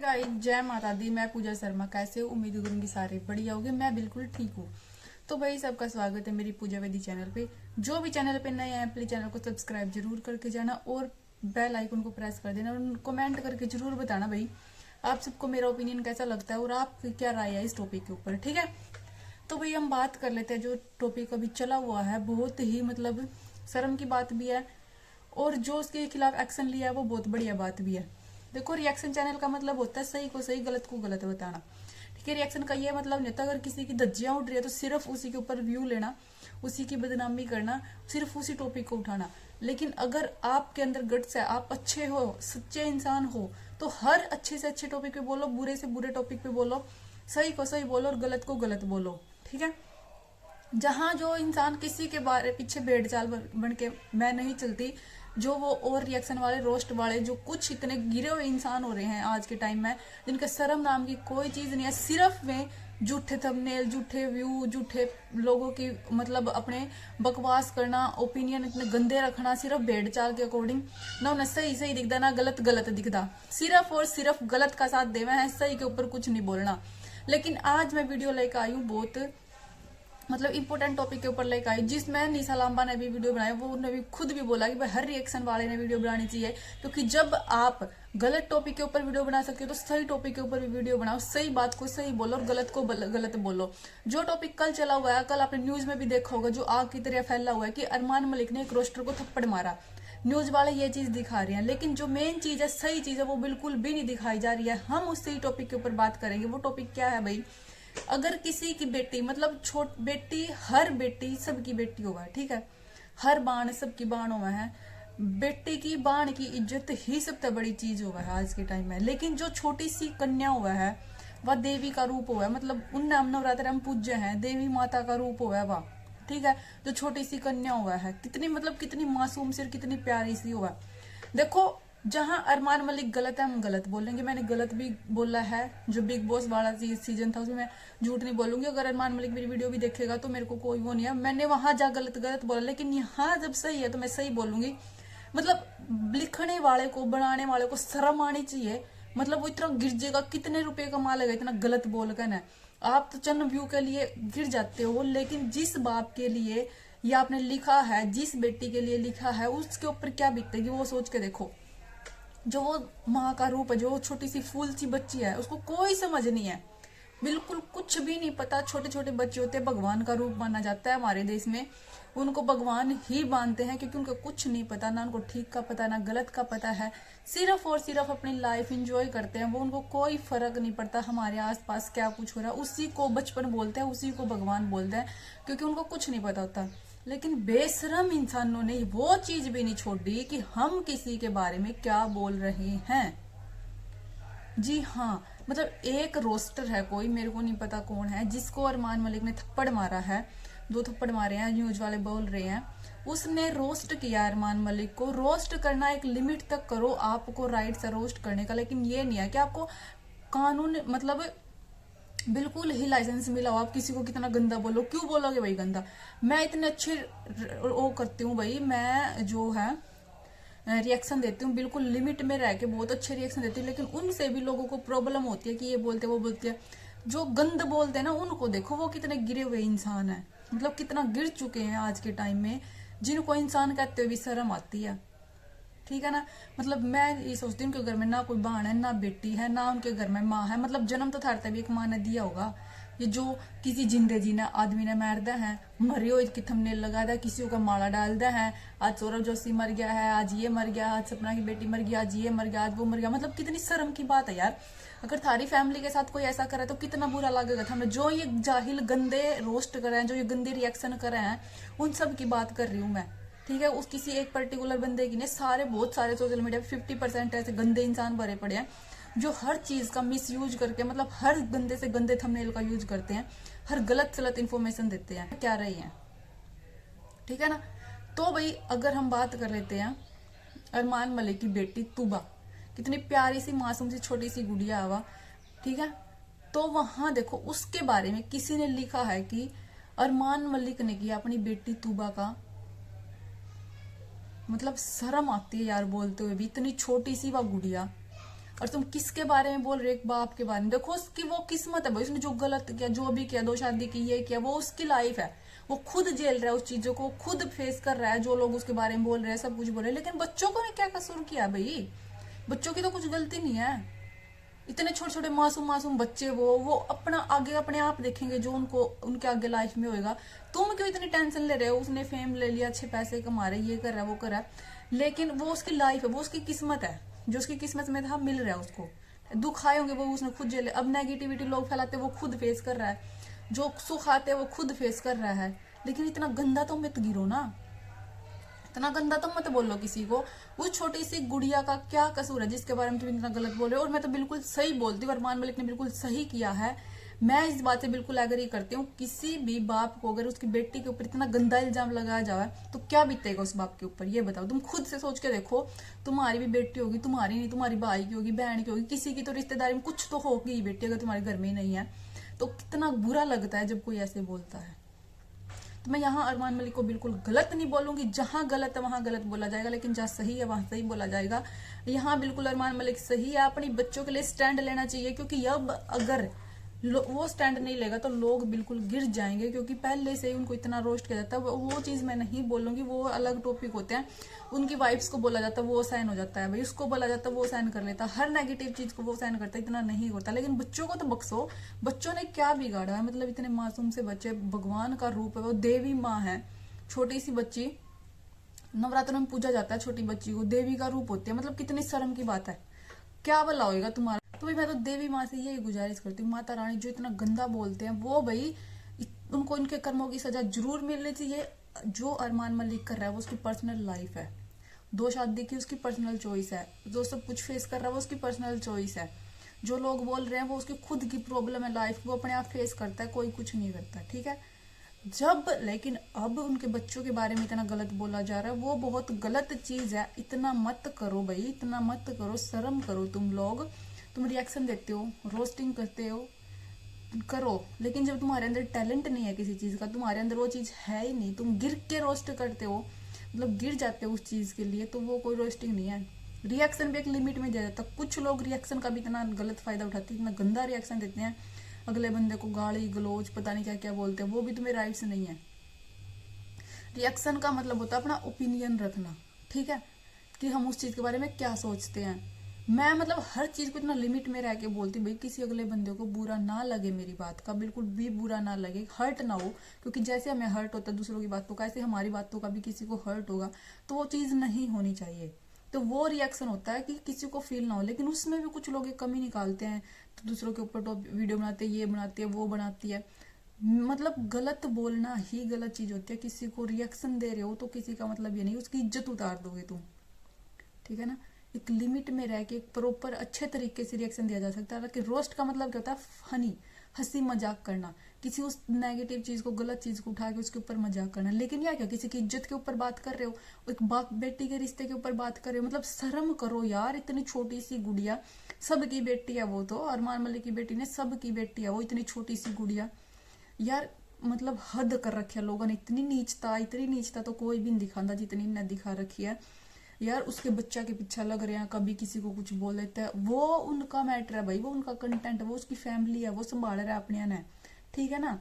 Guys जय माता दी। मैं पूजा शर्मा। कैसे हो? उम्मीद करूंगी सारे बढ़िया होगे। मैं बिल्कुल ठीक हूँ। तो भाई सबका स्वागत है मेरी पूजा वेदी चैनल पे। जो भी चैनल पे नए हैं प्लीज चैनल को सब्सक्राइब जरूर करके जाना और बेल आइकन को प्रेस कर देना और कमेंट करके जरूर बताना भाई आप सबको मेरा ओपिनियन कैसा लगता है और आपकी क्या राय है इस टॉपिक के ऊपर। ठीक है, तो भाई हम बात कर लेते हैं। जो टॉपिक अभी चला हुआ है बहुत ही मतलब शर्म की बात भी है और जो उसके खिलाफ एक्शन लिया है वो बहुत बढ़िया बात भी है। देखो, रिएक्शन चैनल का मतलब होता है सही को सही, गलत को गलत बताना। ठीक है, रिएक्शन का ये मतलब नहीं होता अगर किसी की धज्जियां उठ रही है तो सिर्फ उसी के ऊपर व्यू लेना, उसी की बदनामी करना, सिर्फ उसी टॉपिक को उठाना। लेकिन अगर आपके अंदर गट्स है, आप अच्छे हो, सच्चे इंसान हो, तो हर अच्छे से अच्छे टॉपिक पे बोलो, बुरे से बुरे टॉपिक पे बोलो, सही को सही बोलो और गलत को गलत बोलो। ठीक है, जहां जो इंसान किसी के बारे पीछे भेड़ चाल बन के मैं नहीं चलती, जो वो और रिएक्शन वाले रोस्ट वाले जो कुछ इतने गिरे हुए इंसान हो रहे हैं आज के टाइम में, जिनके शर्म नाम की कोई चीज नहीं है, सिर्फ वे झूठे थंबनेल, झूठे व्यू, झूठे लोगों की मतलब अपने बकवास करना, ओपिनियन इतने गंदे रखना, सिर्फ भेड़ चाल के अकॉर्डिंग ना उन्हें सही सही दिखता ना गलत गलत दिखता, सिर्फ और सिर्फ गलत का साथ देवे हैं, सही के ऊपर कुछ नहीं बोलना। लेकिन आज मैं वीडियो लेकर आई हूँ बहुत मतलब इंपॉर्टेंट टॉपिक के ऊपर लेकर आई, जिसमें निशा लांबा ने भी वीडियो बनाया। वो उन्होंने भी खुद भी बोला कि भाई हर रिएक्शन वाले ने वीडियो बनानी चाहिए, क्योंकि जब आप गलत टॉपिक के ऊपर वीडियो बना सकते हो तो सही टॉपिक के ऊपर भी वीडियो बनाओ, सही बात को सही बोलो और गलत को गलत बोलो। जो टॉपिक कल चला हुआ है, कल आपने न्यूज में भी देखा होगा, जो आग की तरह फैला हुआ है कि अरमान मलिक ने एक रोस्टर को थप्पड़ मारा। न्यूज वाले ये चीज दिखा रहे हैं, लेकिन जो मेन चीज है, सही चीज है, वो बिल्कुल भी नहीं दिखाई जा रही है। हम उससे ही टॉपिक के ऊपर बात करेंगे। वो टॉपिक क्या है भाई? अगर किसी की बेटी मतलब छोट बेटी, हर बेटी सबकी बेटी हुआ है, ठीक है, हर बाण सबकी बाण हुआ है, बेटी की बाण की इज्जत ही सबसे बड़ी चीज हुआ है आज के टाइम में। लेकिन जो छोटी सी कन्या हुआ है वह देवी का रूप हुआ है, मतलब उन नाम नवरात्र हम पूज्य हैं, देवी माता का रूप हुआ है वह। ठीक है, जो छोटी सी कन्या हुआ है कितनी मतलब कितनी मासूम सी, कितनी प्यारी सी हुआ। देखो, जहां अरमान मलिक गलत है हम गलत बोलेंगे। मैंने गलत भी बोला है, जो बिग बॉस वाला सीजन था उसमें मैं झूठ नहीं बोलूंगी। अगर अरमान मलिक मेरी वीडियो भी देखेगा तो मेरे को कोई वो नहीं है, मैंने वहां जा गलत गलत बोला, लेकिन यहाँ जब सही है तो मैं सही बोलूंगी। मतलब लिखने वाले को, बनाने वाले को शर्म आनी चाहिए। मतलब वो इतना गिर जाएगा, कितने रुपए कमा लेगा इतना गलत बोल कर ना। आप तो चंद व्यू के लिए गिर जाते हो, लेकिन जिस बाप के लिए ये आपने लिखा है, जिस बेटी के लिए लिखा है, उसके ऊपर क्या बीतेगी वो सोच के देखो। जो वो माँ का रूप है, जो छोटी सी फूल सी बच्ची है, उसको कोई समझ नहीं है, बिल्कुल कुछ भी नहीं पता। छोटे छोटे बच्चे होते हैं, भगवान का रूप माना जाता है हमारे देश में, उनको भगवान ही मानते हैं, क्योंकि उनको कुछ नहीं पता, ना उनको ठीक का पता ना गलत का पता है, सिर्फ और सिर्फ अपनी लाइफ एंजॉय करते हैं। वो उनको कोई फर्क नहीं पड़ता हमारे आसपास क्या कुछ हो रहा है, उसी को बचपन बोलते हैं, उसी को भगवान बोलते हैं, क्योंकि उनको कुछ नहीं पता होता। लेकिन बेशरम इंसानों ने वो चीज भी नहीं छोड़ी कि हम किसी के बारे में क्या बोल रहे हैं। जी हाँ, मतलब एक रोस्टर है कोई, मेरे को नहीं पता कौन है, जिसको अरमान मलिक ने थप्पड़ मारा है, 2 थप्पड़ मारे हैं, न्यूज वाले बोल रहे हैं। उसने रोस्ट किया अरमान मलिक को। रोस्ट करना एक लिमिट तक करो, आपको राइट है रोस्ट करने का, लेकिन ये नहीं है कि आपको कानून मतलब बिल्कुल ही लाइसेंस मिला हो, आप किसी को कितना गंदा बोलो। क्यों बोलोगे भाई गंदा? मैं इतने अच्छे वो करती हूँ भाई, मैं जो है रिएक्शन देती हूँ, बिल्कुल लिमिट में रह के बहुत अच्छे रिएक्शन देती हूँ, लेकिन उनसे भी लोगों को प्रॉब्लम होती है कि ये बोलते वो बोलते हैं। जो गंद बोलते हैं ना, उनको देखो, वो कितने गिरे हुए इंसान है, मतलब कितना गिर चुके हैं आज के टाइम में, जिनको इंसान कहते हुए भी शर्म आती है। ठीक है ना, मतलब मैं ये सोचती हूँ कि घर में ना कोई बहन है ना बेटी है, ना उनके घर में माँ है, मतलब जन्म तो थारता भी एक माँ ने दिया होगा। ये जो किसी जिंदे जी ने आदमी ने मार दा है, मरे हो इसकी थंबनेल लगा दा, किसी का माला डाल दा है, आज सौरभ जोशी मर गया है, आज ये मर गया, आज सपना की बेटी मर गया, आज ये मर गया, आज वो मर गया। मतलब कितनी शर्म की बात है यार। अगर थारी फैमिली के साथ कोई ऐसा करे तो कितना बुरा लगेगा था। जो ये जाहिल गंदे रोस्ट कर रहे हैं, जो ये गंदे रिएक्शन कर रहे हैं, उन सब की बात कर रही हूँ मैं। ठीक है, उस किसी एक पर्टिकुलर बंदे की नहीं, सारे बहुत सारे सोशल मीडिया पे 50% ऐसे गंदे इंसान भरे पड़े हैं जो हर चीज का मिस यूज करके, मतलब हर गंदे से गंदे थंबनेल का यूज करते हैं, हर गलत गलत इन्फॉर्मेशन देते हैं क्या रही है। ठीक है ना, तो भाई अगर हम बात कर लेते हैं अरमान मलिक की बेटी तूबा, कितनी प्यारी सी मासूम सी छोटी सी गुड़िया आवा। ठीक है, तो वहां देखो उसके बारे में किसी ने लिखा है कि अरमान मलिक ने किया अपनी बेटी तूबा का, मतलब शर्म आती है यार बोलते हुए भी, इतनी छोटी सी वह गुड़िया। और तुम किसके बारे में बोल रहे हो? एक बाप के बारे में। देखो उसकी वो किस्मत है भाई, उसने जो गलत किया, जो भी किया, 2 शादी की, ये किया, वो उसकी लाइफ है, वो खुद झेल रहा है उस चीजों को, खुद फेस कर रहा है। जो लोग उसके बारे में बोल रहे हैं सब कुछ बोल रहे हैं, लेकिन बच्चों को ने क्या कसूर किया भाई? बच्चों की तो कुछ गलती नहीं है। इतने छोटे छोटे मासूम मासूम बच्चे, वो अपना आगे अपने आप देखेंगे जो उनको उनके आगे लाइफ में होएगा। तुम क्यों इतनी टेंशन ले रहे हो? उसने फेम ले लिया, अच्छे पैसे कमा रहे, ये कर रहा है, वो कर रहा है, लेकिन वो उसकी लाइफ है, वो उसकी किस्मत है, जो उसकी किस्मत में था मिल रहा है उसको। दुख आए होंगे वो उसने खुद झेले। अब नेगेटिविटी लोग फैलाते वो खुद फेस कर रहा है, जो सुख आते वो खुद फेस कर रहा है। लेकिन इतना गंदा तो मत गिरो ना, इतना गंदा तो मत बोलो किसी को। उस छोटी सी गुड़िया का क्या कसूर है जिसके बारे में तुम इतना गलत बोल रहे हो? और मैं तो बिल्कुल सही बोलती हूँ, अरमान मलिक ने बिल्कुल सही किया है। मैं इस बात से बिल्कुल एग्री करती हूँ। किसी भी बाप को अगर उसकी बेटी के ऊपर इतना गंदा इल्जाम लगाया जाए तो क्या बीतेगा उस बाप के ऊपर, ये बताओ। तुम खुद से सोच के देखो, तुम्हारी भी बेटी होगी, तुम्हारी नहीं, तुम्हारी भाई की होगी, बहन की होगी, किसी की तो रिश्तेदारी में कुछ तो होगी बेटी, अगर तुम्हारे घर में ही नहीं है तो कितना बुरा लगता है जब कोई ऐसे बोलता है। तो मैं यहाँ अरमान मलिक को बिल्कुल गलत नहीं बोलूंगी। जहां गलत है वहां गलत बोला जाएगा, लेकिन जहां सही है वहां सही बोला जाएगा। यहाँ बिल्कुल अरमान मलिक सही है, अपनी बच्चों के लिए स्टैंड लेना चाहिए, क्योंकि अब अगर वो स्टैंड नहीं लेगा तो लोग बिल्कुल गिर जाएंगे, क्योंकि पहले से ही उनको इतना रोस्ट किया जाता है। वो चीज मैं नहीं बोलूंगी, वो अलग टॉपिक होते हैं। उनकी वाइफ्स को बोला जाता है वो साइन हो जाता है भाई, उसको बोला जाता है वो साइन कर लेता है, हर नेगेटिव चीज को वो साइन करता है, इतना नहीं होता। लेकिन बच्चों को तो बख्शो, बच्चों ने क्या बिगाड़ा है? मतलब इतने मासूम से बच्चे, भगवान का रूप है, वो देवी माँ है। छोटी सी बच्ची, नवरात्र में पूजा जाता है, छोटी बच्ची को देवी का रूप होती है, मतलब कितनी शर्म की बात है। क्या भला होएगा तुम्हारा? तो भाई मैं तो देवी माँ से यही गुजारिश करती हूँ, माता रानी जो इतना गंदा बोलते हैं वो भाई उनको इनके कर्मों की सजा जरूर मिलनी चाहिए। जो अरमान मलिक कर रहा है वो उसकी पर्सनल लाइफ है, 2 शादी की उसकी पर्सनल चॉइस है, जो सब कुछ फेस कर रहा है वो उसकी पर्सनल चॉइस है। जो लोग बोल रहे हैं वो उसकी खुद की प्रॉब्लम है लाइफ, वो अपने आप फेस करता है, कोई कुछ नहीं करता, ठीक है। लेकिन अब उनके बच्चों के बारे में इतना गलत बोला जा रहा है, वो बहुत गलत चीज है। इतना मत करो भाई, इतना मत करो, शर्म करो तुम लोग। तुम रिएक्शन देते हो, रोस्टिंग करते हो, करो, लेकिन जब तुम्हारे अंदर टैलेंट नहीं है किसी चीज का, तुम्हारे अंदर वो चीज है ही नहीं, तुम गिर के रोस्ट करते हो, मतलब गिर जाते हो उस चीज के लिए, तो वो कोई रोस्टिंग नहीं है। रिएक्शन भी एक लिमिट में दिया जाता है। कुछ लोग रिएक्शन का भी इतना गलत फायदा उठाते हैं, इतना गंदा रिएक्शन देते हैं, अगले बंदे को गाली गलोच पता नहीं क्या क्या बोलते हैं, वो भी तुम्हें राइट्स नहीं है। रिएक्शन का मतलब होता है अपना ओपिनियन रखना, ठीक है, कि हम उस चीज के बारे में क्या सोचते हैं। मैं मतलब हर चीज को इतना लिमिट में रह के बोलती हूँ भाई, किसी अगले बंदे को बुरा ना लगे, मेरी बात का बिल्कुल भी बुरा ना लगे, हर्ट ना हो, क्योंकि जैसे हमें हर्ट होता है दूसरों की बातों का, ऐसे हमारी बातों का भी किसी को हर्ट होगा, तो वो चीज नहीं होनी चाहिए। तो वो रिएक्शन होता है कि किसी को फील ना हो, लेकिन उसमें भी कुछ लोग एक कमी निकालते हैं, तो दूसरों के ऊपर वीडियो बनाते हैं, ये बनाती है, वो बनाती है। मतलब गलत बोलना ही गलत चीज होती है। किसी को रिएक्शन दे रहे हो तो किसी का मतलब ये नहीं उसकी इज्जत उतार दोगे तुम, ठीक है ना। एक लिमिट में रह के एक प्रॉपर अच्छे तरीके से रिएक्शन दिया जा सकता है। कि रोस्ट का मतलब क्या होता है? फनी, हंसी मजाक करना, किसी उस नेगेटिव चीज को, गलत चीज को उठा के उसके ऊपर मजाक करना। लेकिन या क्या किसी की इज्जत के ऊपर बात कर रहे हो, एक बाप बेटी के रिश्ते के ऊपर बात कर रहे हो, मतलब शर्म करो यार। इतनी छोटी सी गुड़िया, सबकी बेटी है वो, तो अरमान मलिक की बेटी ने सबकी बेटी है वो, इतनी छोटी सी गुड़िया यार, मतलब हद कर रखी है लोगों ने। इतनी नीचता तो कोई भी नहीं दिखाता जितनी ने दिखा रखी है यार। उसके बच्चा के पीछे लग रहे हैं, कभी किसी को कुछ बोल देता है, वो उनका मैटर है भाई, वो उनका कंटेंट है, वो उसकी फैमिली है, वो संभाल रहा है अपने ने, ठीक है ना।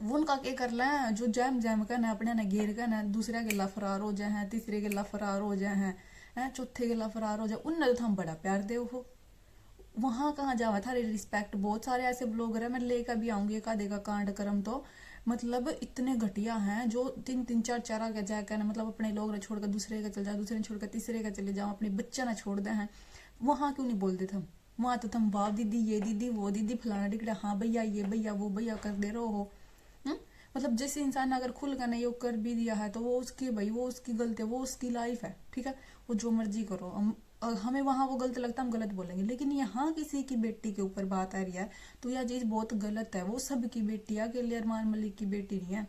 वो उनका क्या कर रहा है, जो जैम जैम का ना अपने ने घेर का ना, दूसरे के ला फरार हो जाए हैं, तीसरे के ला फरार हो जाए हैं, चौथे के ला फरार हो जाए, उनने तो हम बड़ा प्यार दे हो। वहां कहाँ जावा था रिस्पेक्ट। बहुत सारे ऐसे ब्लॉगर है, मैं लेकर भी आऊंगी एक आधे का कांड कर्म, तो मतलब इतने घटिया हैं जो 3-4 आगे जाकर मतलब अपने लोग ने छोड़कर दूसरे का चल जाओ, दूसरे ने छोड़कर तीसरे का चले जाओ, अपने बच्चा ना छोड़ दे हैं। वहां क्यों नहीं बोलते थे? वहां तो तुम वाह दीदी, ये दीदी, वो दीदी, फलाना टिकड़ा, हाँ भैया, ये भैया, वो भैया कर दे रहे हो। मतलब जैसे इंसान ने अगर खुल कर नहीं कर भी दिया है तो वो उसकी भाई, वो उसकी गलती है, वो उसकी लाइफ है, ठीक है, वो जो मर्जी करो। हमें वहां वो गलत लगता है, हम गलत बोलेंगे। लेकिन यहाँ किसी की बेटी के ऊपर बात आ रही है तो यह चीज बहुत गलत है। वो सबकी बेटी है, अकेले अरमान मलिक की बेटी नहीं है।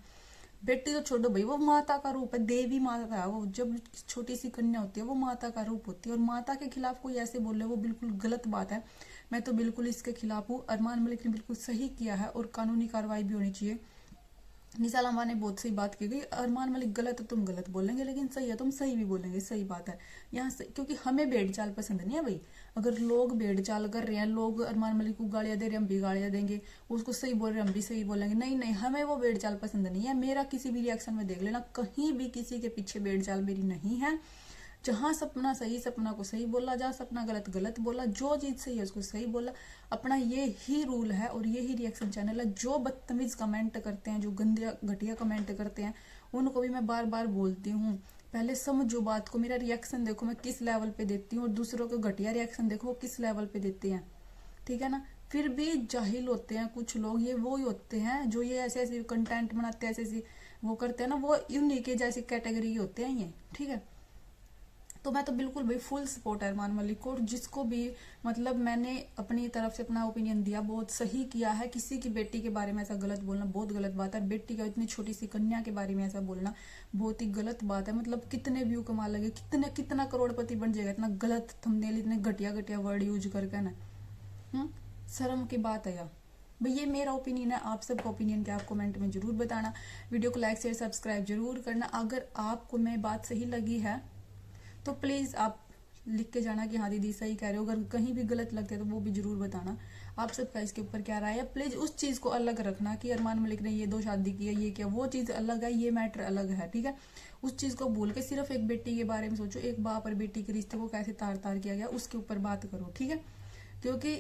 बेटी तो छोड़ो भाई, वो माता का रूप है, देवी माता है वो। जब छोटी सी कन्या होती है वो माता का रूप होती है, और माता के खिलाफ कोई ऐसे बोले वो बिल्कुल गलत बात है। मैं तो बिल्कुल इसके खिलाफ हूँ। अरमान मलिक ने बिल्कुल सही किया है और कानूनी कार्रवाई भी होनी चाहिए। निशा लांबा ने बहुत सही बात की गई, अरमान मलिक गलत है तुम गलत बोलेंगे, लेकिन सही है तुम सही भी बोलेंगे, सही बात है यहाँ से, क्योंकि हमें भेड़ चाल पसंद नहीं है भाई। अगर लोग भेड़ चाल कर रहे हैं, लोग अरमान मलिक को गालियां दे रहे हैं, हम भी गालियां देंगे, उसको सही बोल रहे हैं हम भी सही बोलेंगे, नहीं नहीं, हमें वो भेड़ चाल पसंद नहीं है। मेरा किसी भी रिएक्शन में देख लेना, कहीं भी किसी के पीछे भेड़ चाल मेरी नहीं है। जहां सपना सही सपना को सही बोला, जहां सपना गलत गलत बोला, जो चीज सही है उसको सही बोला, अपना ये ही रूल है और ये ही रिएक्शन चैनल है। जो बदतमीज कमेंट करते हैं, जो गंदिया घटिया कमेंट करते हैं, उनको भी मैं बार बार बोलती हूँ, पहले समझो बात को, मेरा रिएक्शन देखो मैं किस लेवल पे देती हूँ, और दूसरों को घटिया रिएक्शन देखो वो किस लेवल पे देते हैं, ठीक है ना। फिर भी जाहिल होते हैं कुछ लोग, ये वो ही होते हैं जो ये ऐसे ऐसे कंटेंट बनाते हैं, ऐसे ऐसे वो करते हैं ना, वो उन्हीं के जैसी कैटेगरी के होते हैं ये, ठीक है। तो मैं तो बिल्कुल भाई फुल सपोर्ट है अरमान मलिक को, और जिसको भी मतलब मैंने अपनी तरफ से अपना ओपिनियन दिया, बहुत सही किया है। किसी की बेटी के बारे में ऐसा गलत बोलना बहुत गलत बात है, बेटी का इतनी छोटी सी कन्या के बारे में ऐसा बोलना बहुत ही गलत बात है। मतलब कितने व्यू कमा लगे, कितना करोड़पति बन जाएगा, इतना गलत थंबनेल, इतने घटिया घटिया वर्ड यूज करके ना, शर्म की बात है यार भाई। ये मेरा ओपिनियन है, आप सबका ओपिनियन क्या, आप कमेंट में जरूर बताना। वीडियो को लाइक शेयर सब्सक्राइब जरूर करना। अगर आपको मेरी बात सही लगी है तो प्लीज आप लिख के जाना कि हाँ दीदी सही कह रहे हो, अगर कहीं भी गलत लगते हैं तो वो भी जरूर बताना। आप सबका इसके ऊपर क्या राय है, प्लीज उस चीज को अलग रखना कि अरमान मलिक ने ये 2 शादी की है, ये क्या, वो चीज अलग है, ये मैटर अलग है, ठीक है। उस चीज को भूल के सिर्फ एक बेटी के बारे में सोचो, एक बाप और बेटी के रिश्ते को कैसे तार तार किया गया उसके ऊपर बात करो, ठीक है। क्योंकि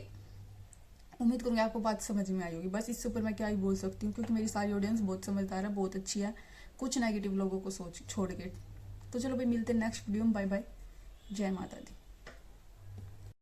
उम्मीद करूंगी आपको बात समझ में आई होगी, बस इससे ऊपर मैं क्या ही बोल सकती हूँ, क्योंकि मेरी सारी ऑडियंस बहुत समझदार है, बहुत अच्छी है, कुछ नेगेटिव लोगों को सोच छोड़ के। तो चलो भाई मिलते हैं नेक्स्ट वीडियो में, बाय बाय, जय माता दी।